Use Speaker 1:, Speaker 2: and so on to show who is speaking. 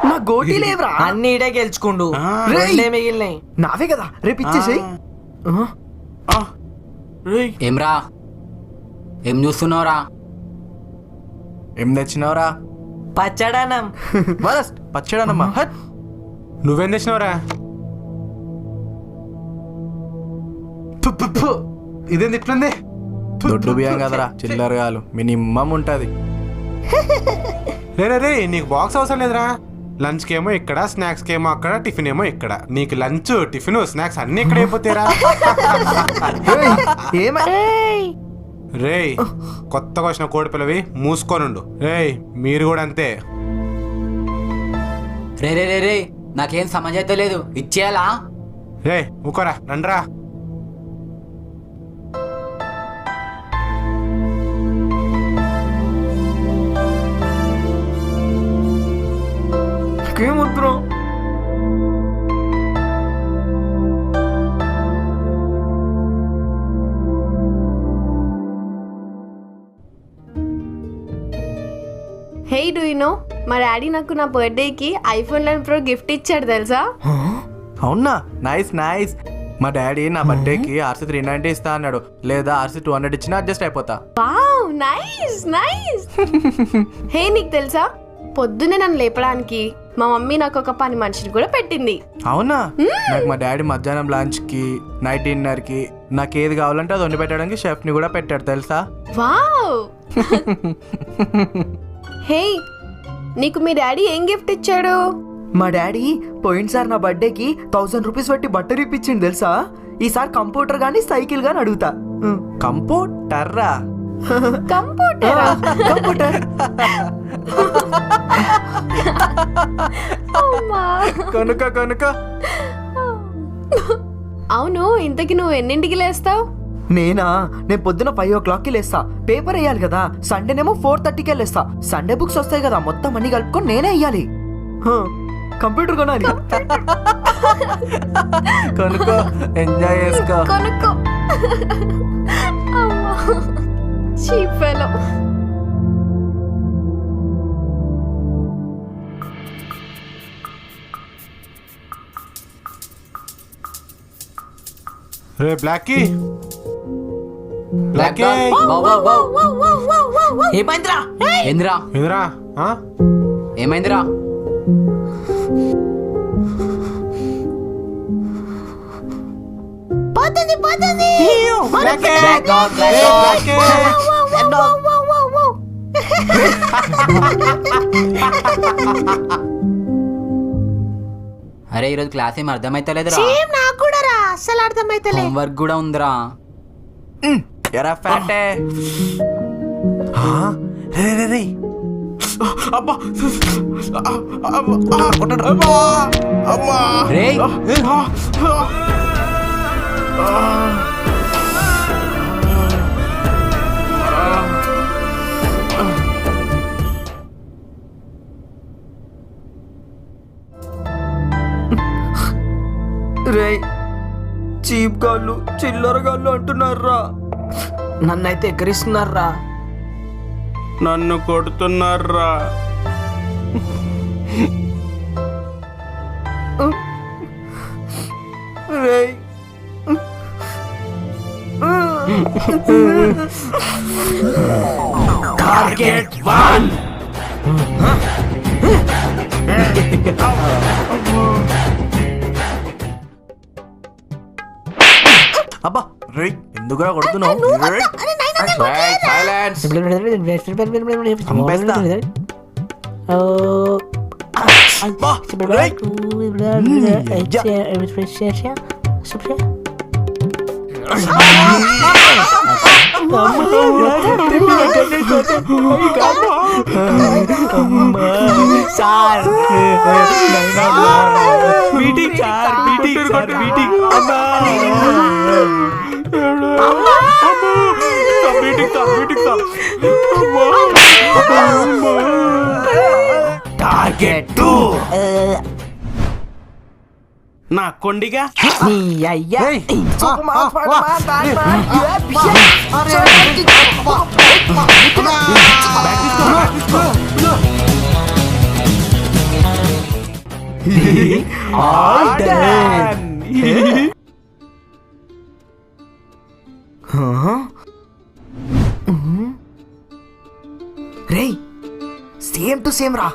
Speaker 1: నా గోటీ లేవరా.
Speaker 2: అన్ని ఇడే గెలుచుకుండు. రెండే మిగిలినాయి.
Speaker 1: నావే కదా, రేపు ఇచ్చేసేయ్.
Speaker 3: ఏమ్రా ఏం చూస్తున్నావురా?
Speaker 1: ఏం తెచ్చినావురా?
Speaker 2: పచ్చడనం.
Speaker 1: పచ్చడనమ్మా.
Speaker 4: నువ్వేం తెచ్చినావురా? ఇదేం తిట్లుంది?
Speaker 1: దొడ్డు బియ్యం కదరా, చిల్లరగాలు మినిమం ఉంటది.
Speaker 4: రే నీకు బాక్స్ అవసరం లేదురా. లంచ్కి ఏమో ఇక్కడ, స్నాక్స్కి ఏమో అక్కడ, టిఫిన్ ఏమో ఇక్కడ. నీకు లంచ్, టిఫిన్, స్నాక్స్ అన్ని ఇక్కడ అయిపోతాయిరా. రే కొత్తగా వచ్చిన కోడి పిల్లవి మూసుకోనుండు. రే మీరు కూడా అంతే.
Speaker 3: రే రే రే రే నాకేం సమజైతే లేదు, ఇచ్చేయాలా?
Speaker 4: రే ఊకోరా, రండ్రా.
Speaker 2: ఏమొద్దురా?
Speaker 5: హే డూ యు నో, మా డాడీ నాకు నా బర్త్డేకి ఐఫోన్ 11 Pro గిఫ్ట్ ఇచ్చాడు తెలుసా?
Speaker 1: అవునా? Nice nice. మా డాడీ నా బర్త్డేకి RC 390 ఇస్తా అన్నాడు. లేదా RC 200 ఇచ్చినా అడ్జస్ట్ అయిపోతా.
Speaker 5: Wow nice nice. హే నీకు తెలుసా, పొద్దున్నే నన్ను లేపడానికి మా మమ్మీ నాకు ఒక పని మనిషిని కూడా పెట్టింది.
Speaker 1: అవునా? నాకు మా డాడీ మధ్యాహ్నం లంచ్ కి, నైట్ డిన్నర్ కి నాకు ఏది కావాలంటే అది వండి పెట్టడానికి షెఫ్ ని కూడా పెట్టాడు తెలుసా?
Speaker 5: వావ్. హే నీకు మీ డాడీ ఏం గిఫ్ట్ ఇచ్చాడు?
Speaker 2: మా డాడీ పోయినసారి నా బర్త్డేకి 1000 రూపీస్ పెట్టి బట్టలు ఇప్పించింది తెలుసా? ఈసారి కంప్యూటర్ గానీ సైకిల్ గానీ అడుగుతా.
Speaker 1: కంప్యూటర్రా?
Speaker 5: కంప్యూటరా?
Speaker 2: కంప్యూటర్.
Speaker 1: కొనుక్కో కొనుక్కో.
Speaker 5: అవును, ఇంతకి నువ్వు ఎన్నింటికి లేస్తావు?
Speaker 2: నేను పొద్దున 5 o'clockకి లేస్తా. పేపర్ వేయాలి కదా. సండేనేమో 4:30కే లేస్తా. సండే బుక్స్ వస్తాయి కదా, మొత్తం అన్ని కలుపుకొని నేనే వేయాలి. కంప్యూటర్ కొనాలి.
Speaker 1: కొనుక్కో, ఎంజాయ్ చేసుకో.
Speaker 5: కొనుక్కో. Cheap fellow.
Speaker 4: రే బ్లాకీ,
Speaker 3: బ్లాక్
Speaker 4: బ్లాకీ.
Speaker 2: ఏమైందిరా?
Speaker 3: ఏందిరా
Speaker 4: ఏందిరా?
Speaker 3: ఏమైందిరా?
Speaker 4: బ్లాకీ. బ్లాకీ.
Speaker 3: అరే ఈరోజు క్లాస్ ఏం అర్థమైతలేదురా.
Speaker 5: నాకు కూడా రా, అస్సలు అర్థమైతలే.
Speaker 3: హోంవర్క్ కూడా ఉందిరా.
Speaker 1: ఎరా ఫ్యాటే. రే రే రే. అబ్బా
Speaker 3: రే
Speaker 2: రే చీప్ గాళ్ళు, చిల్లర గాళ్ళు అంటున్నారా? నన్నైతే ఎక్కరిస్తున్నారా?
Speaker 4: నన్ను కొడుతున్నారా?
Speaker 2: రే టార్గెట్ 1.
Speaker 1: అబ్బా రే, ఎందుకురా కొడుతున్నావు? సైలెన్స్. చంపేస్తా. అబ్బా, రేయ్.
Speaker 2: Sir meeting sir, meeting sir, meeting. Target 2.
Speaker 4: నా కొండిగా
Speaker 2: నీ అయ్యా All done. రేయ్ సేమ్ టు సేమ్ రా.